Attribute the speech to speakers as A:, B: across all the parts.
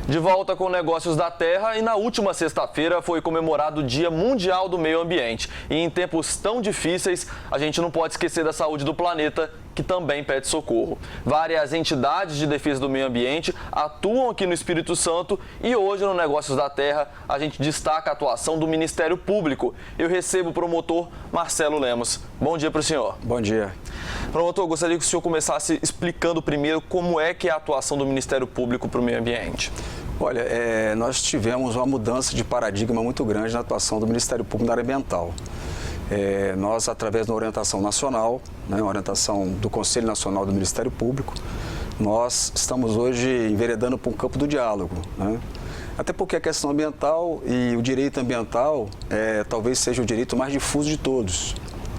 A: De volta com Negócios da Terra, e na última sexta-feira foi comemorado o Dia Mundial do Meio Ambiente. E em tempos tão difíceis, a gente não pode esquecer da saúde do planeta, que também pede socorro. Várias entidades de defesa do meio ambiente atuam aqui no Espírito Santo e hoje no Negócios da Terra a gente destaca a atuação do Ministério Público. Eu recebo o promotor Marcelo Lemos. Bom dia para o senhor.
B: Bom dia.
A: Promotor, gostaria que o senhor começasse explicando primeiro como é que é a atuação do Ministério Público para o meio ambiente.
B: Olha, nós tivemos uma mudança de paradigma muito grande na atuação do Ministério Público na área ambiental. Nós, através da orientação nacional, orientação do Conselho Nacional do Ministério Público, nós estamos hoje enveredando para um campo do diálogo. Até porque a questão ambiental e o direito ambiental talvez seja o direito mais difuso de todos,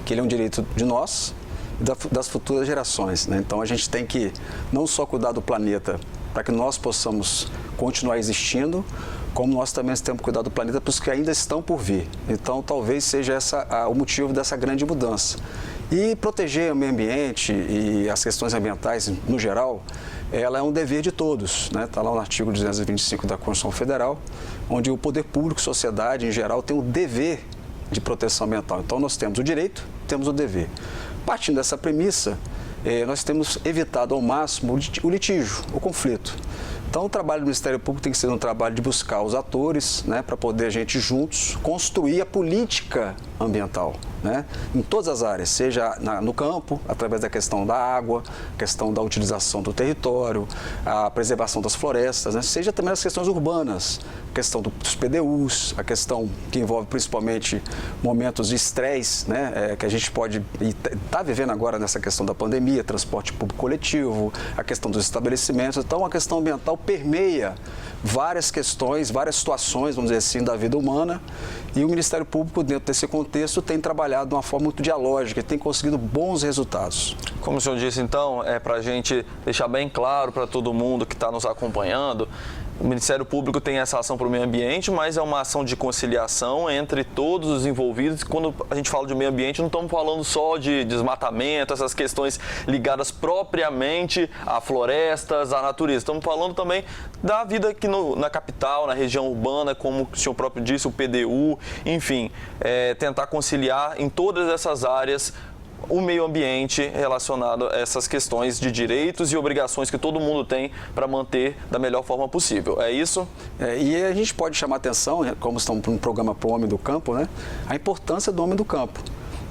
B: que ele é um direito de nós e das futuras gerações. Então a gente tem que não só cuidar do planeta para que nós possamos continuar existindo, como nós também temos que cuidar do planeta para os que ainda estão por vir. Então, talvez seja o motivo dessa grande mudança. E proteger o meio ambiente e as questões ambientais, no geral, ela é um dever de todos. Está lá no artigo 225 da Constituição Federal, onde o poder público, sociedade, em geral, tem o dever de proteção ambiental. Então, nós temos o direito, temos o dever. Partindo dessa premissa, nós temos evitado ao máximo o litígio, o conflito. Então, o trabalho do Ministério Público tem que ser um trabalho de buscar os atores, para poder a gente juntos construir a política ambiental, em todas as áreas, seja no campo, através da questão da água, questão da utilização do território, a preservação das florestas, seja também as questões urbanas, a questão dos PDUs, a questão que envolve principalmente momentos de estresse, que a gente pode estar vivendo agora nessa questão da pandemia, transporte público coletivo, a questão dos estabelecimentos. Então, a questão ambiental permeia várias questões, várias situações, vamos dizer assim, da vida humana, e o Ministério Público, dentro desse contexto, tem trabalhado de uma forma muito dialógica e tem conseguido bons resultados.
A: Como o senhor disse, então, para a gente deixar bem claro para todo mundo que está nos acompanhando, o Ministério Público tem essa ação para o meio ambiente, mas é uma ação de conciliação entre todos os envolvidos. Quando a gente fala de meio ambiente, não estamos falando só de desmatamento, essas questões ligadas propriamente a florestas, à natureza. Estamos falando também da vida aqui na capital, na região urbana, como o senhor próprio disse, o PDU, enfim, tentar conciliar em todas essas áreas o meio ambiente relacionado a essas questões de direitos e obrigações que todo mundo tem para manter da melhor forma possível. É isso?
B: E a gente pode chamar atenção, como estamos num programa para o homem do campo, a importância do homem do campo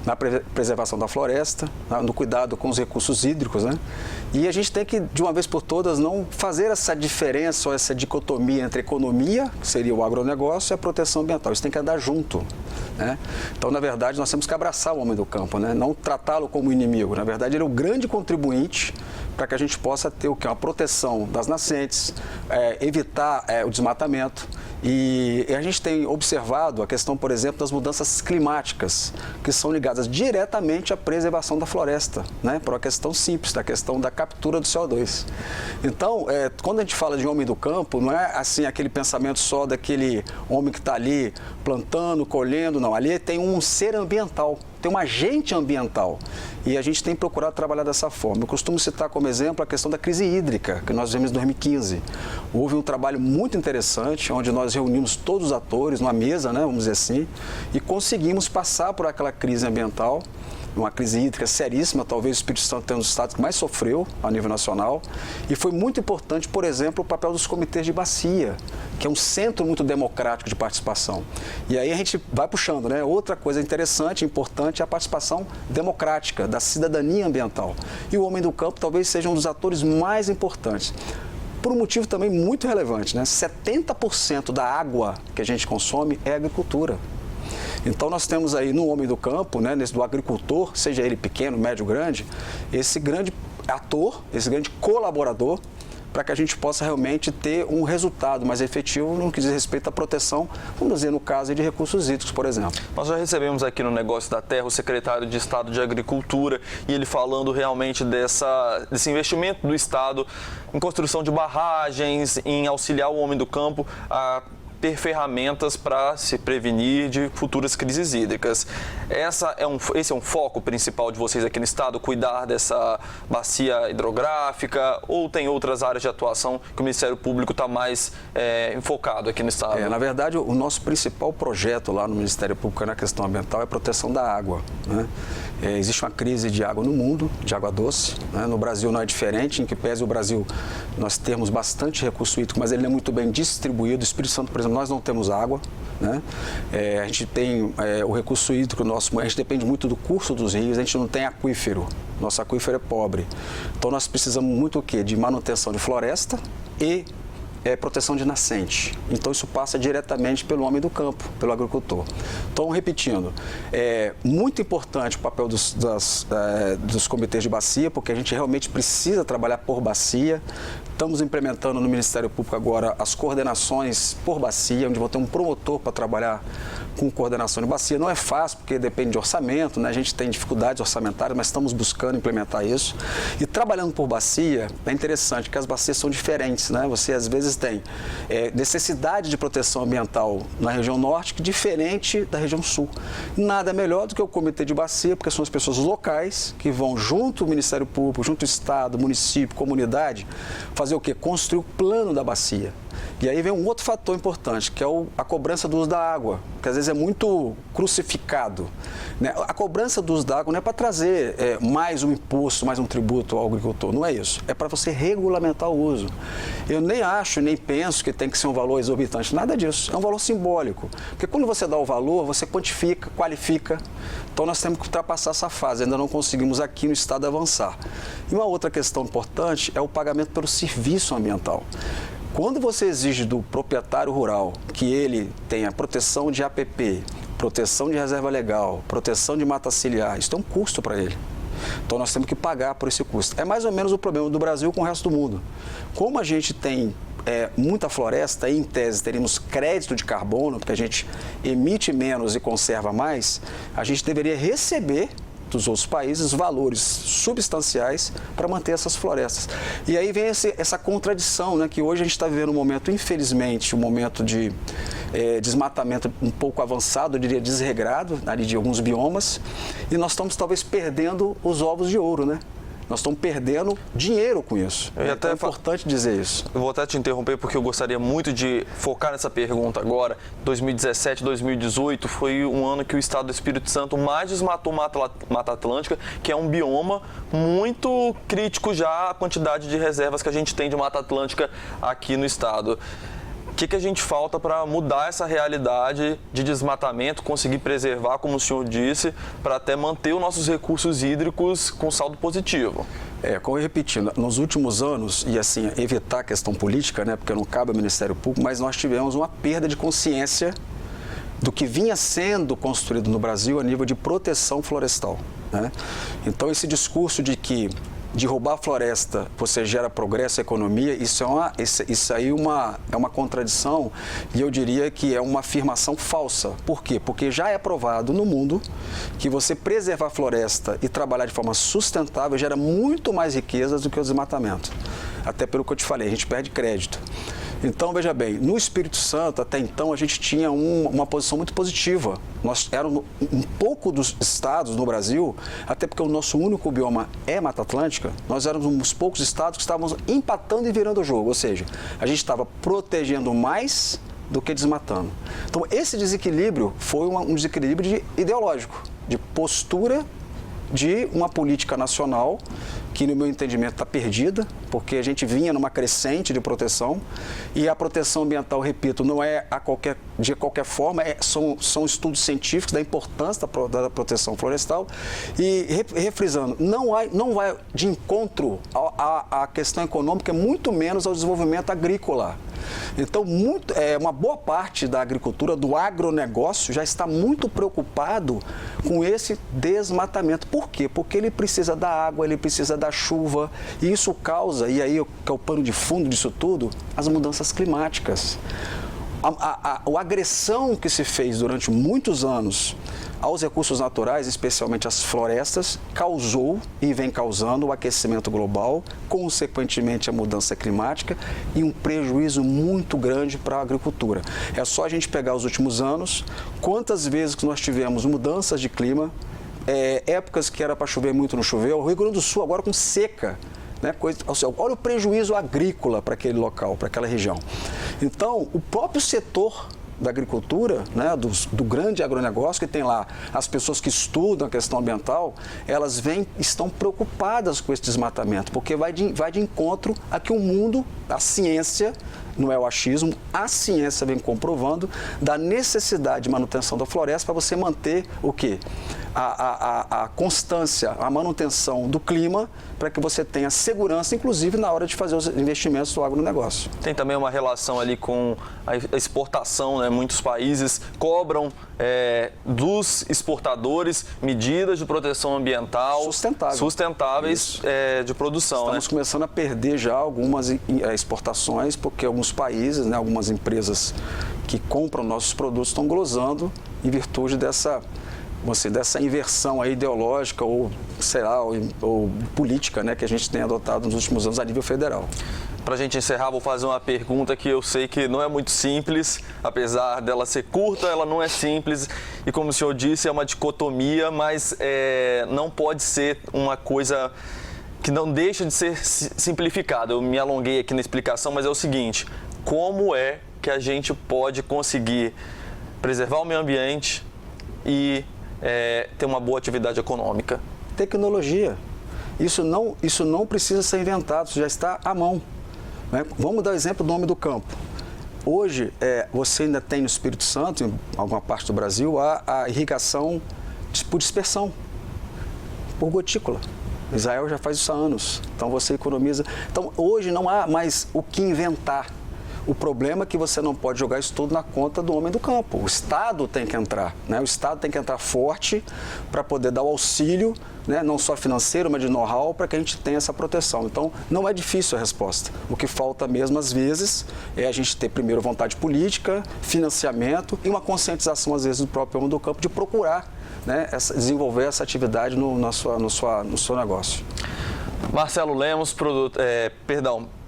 B: na preservação da floresta, no cuidado com os recursos hídricos, E a gente tem que, de uma vez por todas, não fazer essa diferença ou essa dicotomia entre economia, que seria o agronegócio, e a proteção ambiental. Isso tem que andar junto, Então, na verdade, nós temos que abraçar o homem do campo, não tratá-lo como inimigo. Na verdade, ele é o grande contribuinte para que a gente possa ter uma proteção das nascentes, evitar o desmatamento. E a gente tem observado a questão, por exemplo, das mudanças climáticas, que são ligadas diretamente à preservação da floresta, por uma questão simples, da questão da captura do CO2. Então, quando a gente fala de homem do campo, não é assim aquele pensamento só daquele homem que está ali plantando, colhendo, não. Ali tem um ser ambiental, tem um agente ambiental. E a gente tem procurado trabalhar dessa forma. Eu costumo citar como exemplo a questão da crise hídrica, que nós vimos em 2015. Houve um trabalho muito interessante, onde nós reunimos todos os atores numa mesa, vamos dizer assim, e conseguimos passar por aquela crise ambiental, uma crise hídrica seríssima, talvez o Espírito Santo tenha um dos estados que mais sofreu a nível nacional. E foi muito importante, por exemplo, o papel dos comitês de bacia, que é um centro muito democrático de participação. E aí a gente vai puxando, Outra coisa interessante, importante, é a participação democrática, da cidadania ambiental. E o homem do campo talvez seja um dos atores mais importantes. Por um motivo também muito relevante, 70% da água que a gente consome é agricultura. Então, nós temos aí no homem do campo, nesse do agricultor, seja ele pequeno, médio, grande, esse grande ator, esse grande colaborador, para que a gente possa realmente ter um resultado mais efetivo no que diz respeito à proteção, vamos dizer, no caso de recursos hídricos, por exemplo.
A: Nós já recebemos aqui no Negócio da Terra o secretário de Estado de Agricultura e ele falando realmente desse investimento do Estado em construção de barragens, em auxiliar o homem do campo a ter ferramentas para se prevenir de futuras crises hídricas. Esse é um foco principal de vocês aqui no estado, cuidar dessa bacia hidrográfica, ou tem outras áreas de atuação que o Ministério Público está mais enfocado aqui no estado?
B: Na verdade, o nosso principal projeto lá no Ministério Público na questão ambiental é a proteção da água, né? Existe uma crise de água no mundo, de água doce, né? No Brasil não é diferente, em que pese o Brasil nós temos bastante recurso hídrico, mas ele não é muito bem distribuído. O Espírito Santo, por exemplo, nós não temos água, né? A gente tem o recurso hídrico nosso, a gente depende muito do curso dos rios, a gente não tem aquífero, nosso aquífero é pobre. Então nós precisamos muito o quê? De manutenção de floresta e proteção de nascente. Então isso passa diretamente pelo homem do campo, pelo agricultor. Então, repetindo, é muito importante o papel dos comitês de bacia, porque a gente realmente precisa trabalhar por bacia. Estamos implementando no Ministério Público agora as coordenações por bacia, onde vou ter um promotor para trabalhar com coordenação de bacia. Não é fácil, porque depende de orçamento, né? A gente tem dificuldades orçamentárias, mas estamos buscando implementar isso. E trabalhando por bacia, é interessante, porque as bacias são diferentes, né? Você, às vezes, tem necessidade de proteção ambiental na região norte, que é diferente da região sul. Nada melhor do que o comitê de bacia, porque são as pessoas locais que vão junto ao Ministério Público, junto ao Estado, município, comunidade, fazer o quê? Construir o plano da bacia. E aí vem um outro fator importante, que é a cobrança do uso da água, que às vezes é muito crucificado, né? A cobrança do uso da água não é para trazer mais um imposto, mais um tributo ao agricultor, não é isso. É para você regulamentar o uso. Eu nem acho, nem penso que tem que ser um valor exorbitante, nada disso. É um valor simbólico, porque quando você dá o valor, você quantifica, qualifica. Então nós temos que ultrapassar essa fase, ainda não conseguimos aqui no estado avançar. E uma outra questão importante é o pagamento pelo serviço ambiental. Quando você exige do proprietário rural que ele tenha proteção de APP, proteção de reserva legal, proteção de mata ciliar, isso tem um custo para ele. Então nós temos que pagar por esse custo. É mais ou menos o problema do Brasil com o resto do mundo. Como a gente tem muita floresta, e em tese teríamos crédito de carbono, porque a gente emite menos e conserva mais, a gente deveria receber dos outros países valores substanciais para manter essas florestas. E aí vem essa contradição, né, que hoje a gente está vivendo um momento, infelizmente, um momento de desmatamento um pouco avançado, eu diria desregrado, ali de alguns biomas, e nós estamos talvez perdendo os ovos de ouro, né? Nós estamos perdendo dinheiro com isso. É importante dizer isso.
A: Eu vou até te interromper porque eu gostaria muito de focar nessa pergunta agora. 2017, 2018 foi um ano que o estado do Espírito Santo mais desmatou Mata Atlântica, que é um bioma muito crítico já a quantidade de reservas que a gente tem de Mata Atlântica aqui no estado. O que a gente falta para mudar essa realidade de desmatamento, conseguir preservar, como o senhor disse, para até manter os nossos recursos hídricos com saldo positivo?
B: Como eu repetindo, nos últimos anos, e assim, evitar a questão política, né, porque não cabe ao Ministério Público, mas nós tivemos uma perda de consciência do que vinha sendo construído no Brasil a nível de proteção florestal, né? Então, esse discurso de que de roubar a floresta você gera progresso e economia, isso aí é uma contradição, e eu diria que é uma afirmação falsa. Por quê? Porque já é provado no mundo que você preservar a floresta e trabalhar de forma sustentável gera muito mais riquezas do que o desmatamento. Até pelo que eu te falei, a gente perde crédito. Então, veja bem, no Espírito Santo, até então, a gente tinha uma posição muito positiva. Nós éramos um pouco dos estados no Brasil, até porque o nosso único bioma é Mata Atlântica, nós éramos um dos poucos estados que estávamos empatando e virando o jogo, ou seja, a gente estava protegendo mais do que desmatando. Então, esse desequilíbrio foi um desequilíbrio ideológico, de postura de uma política nacional que, no meu entendimento, está perdida, porque a gente vinha numa crescente de proteção, e a proteção ambiental, repito, não é de qualquer forma, são estudos científicos da importância da proteção florestal, e refrisando, não vai de encontro à questão econômica, muito menos ao desenvolvimento agrícola. Então, uma boa parte da agricultura, do agronegócio, já está muito preocupado com esse desmatamento. Por quê? Porque ele precisa da água, ele precisa da chuva, e isso causa, e aí que é o pano de fundo disso tudo, as mudanças climáticas. A agressão que se fez durante muitos anos aos recursos naturais, especialmente às florestas, causou e vem causando o aquecimento global, consequentemente a mudança climática e um prejuízo muito grande para a agricultura. É só a gente pegar os últimos anos, quantas vezes que nós tivemos mudanças de clima, épocas que era para chover muito não choveu, o Rio Grande do Sul agora com seca. Né? Olha o prejuízo agrícola para aquele local, para aquela região. Então, o próprio setor da agricultura, né, do grande agronegócio, que tem lá as pessoas que estudam a questão ambiental, elas estão preocupadas com esse desmatamento, porque vai de encontro a que o mundo, a ciência, não é o achismo, a ciência vem comprovando da necessidade de manutenção da floresta para você manter o quê? A constância, a manutenção do clima, para que você tenha segurança, inclusive na hora de fazer os investimentos do agronegócio.
A: Tem também uma relação ali com a exportação, né? Muitos países cobram dos exportadores medidas de proteção ambiental sustentáveis de produção.
B: Estamos começando a perder já algumas exportações, porque alguns países, né, algumas empresas que compram nossos produtos estão glosando em virtude dessa inversão aí ideológica ou, sei lá, ou política, né, que a gente tem adotado nos últimos anos a nível federal.
A: Para a gente encerrar, vou fazer uma pergunta que eu sei que não é muito simples, apesar dela ser curta, ela não é simples e, como o senhor disse, é uma dicotomia, mas não pode ser uma coisa que não deixa de ser simplificada. Eu me alonguei aqui na explicação, mas é o seguinte: como é que a gente pode conseguir preservar o meio ambiente e ter uma boa atividade econômica?
B: Tecnologia. Isso não precisa ser inventado, isso já está à mão. Né? Vamos dar o exemplo do homem do campo. Hoje, você ainda tem no Espírito Santo, em alguma parte do Brasil, a irrigação por dispersão, por gotícula. Israel já faz isso há anos, então você economiza. Então, hoje não há mais o que inventar. O problema é que você não pode jogar isso tudo na conta do homem do campo. O Estado tem que entrar, né? O Estado tem que entrar forte para poder dar o auxílio, né? Não só financeiro, mas de know-how, para que a gente tenha essa proteção. Então, não é difícil a resposta. O que falta mesmo, às vezes, é a gente ter primeiro vontade política, financiamento e uma conscientização, às vezes, do próprio homem do campo de procurar, né, desenvolver essa atividade no seu negócio.
A: Marcelo Lemos,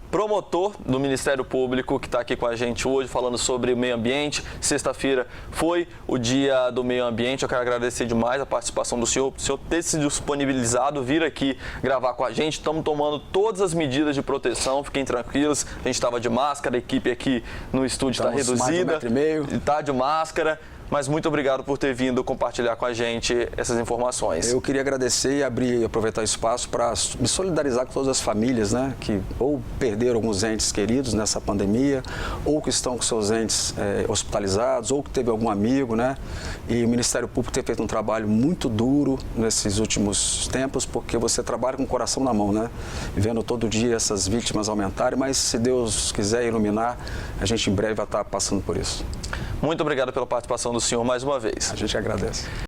A: promotor do Ministério Público, que está aqui com a gente hoje falando sobre o meio ambiente. Sexta-feira foi o Dia do Meio Ambiente. Eu quero agradecer demais a participação do senhor ter se disponibilizado, vir aqui gravar com a gente. Estamos tomando todas as medidas de proteção, fiquem tranquilos. A gente estava de máscara, a equipe aqui no estúdio está reduzida, está de máscara. Mas muito obrigado por ter vindo compartilhar com a gente essas informações.
B: Eu queria agradecer e aproveitar o espaço para me solidarizar com todas as famílias, né, que ou perderam alguns entes queridos nessa pandemia, ou que estão com seus entes hospitalizados, ou que teve algum amigo, né? E o Ministério Público tem feito um trabalho muito duro nesses últimos tempos, porque você trabalha com o coração na mão, né? Vendo todo dia essas vítimas aumentarem, mas se Deus quiser iluminar, a gente em breve vai estar passando por isso.
A: Muito obrigado pela participação do senhor mais uma vez.
B: A gente agradece.